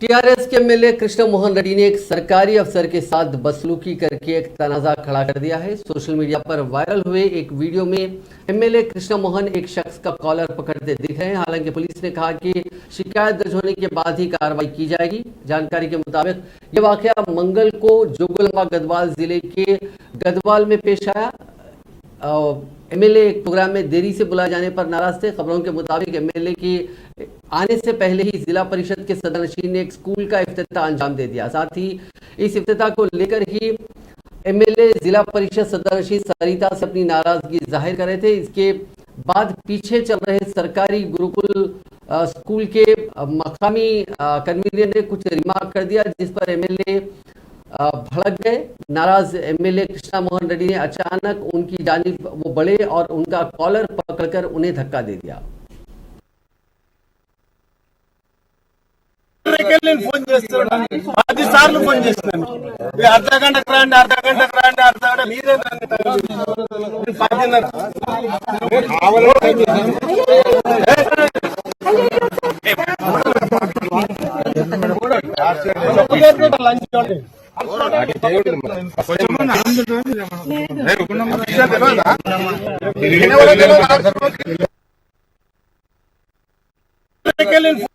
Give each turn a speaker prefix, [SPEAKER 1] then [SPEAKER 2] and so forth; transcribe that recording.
[SPEAKER 1] TRS के MLA Krishna Mohan Reddy ने एक सरकारी अफसर के साथ बदसलूकी करके एक तनाजा खड़ा कर दिया है। सोशल मीडिया पर वायरल हुए एक वीडियो में एमएलए कृष्ण मोहन एक शख्स का कॉलर पकड़ते दिख रहे हैं। हालांकि पुलिस ने कहा कि शिकायत दर्ज होने के बाद ही कार्रवाई की जाएगी। जानकारी के मुताबिक ये वाकया मंगल को जोगुलंबा गढ़वाल जिले के गढ़वाल में पेश आया। एमएलए एक प्रोग्राम में देरी से बुलाए जाने पर नाराज थे। खबरों के मुताबिक एमएलए के आने से पहले ही जिला परिषद के सदस्यनशीन ने एक स्कूल का इफ्तिताह अंजाम दे दिया। साथ ही इस इफ्तिताह को लेकर ही एमएलए जिला परिषद सदस्यनशीन सरिता से अपनी नाराजगी जाहिर कर रहे थे। इसके बाद पीछे चल रहे सरकारी गुरुकुल स्कूल के मकामी कन्वीनर ने कुछ रिमार्क कर दिया, जिस पर एमएलए भड़क गए। नाराज एमएलए कृष्ण मोहन रेड्डी ने अचानक उनकी जानिब वो बढ़े और उनका कॉलर पकड़कर उन्हें धक्का दे दिया।
[SPEAKER 2] फोन చేస్తాడు 10 సార్లు ఫోన్ చేస్తాను అర్ధ గంటకు రండి మీరే లంచ్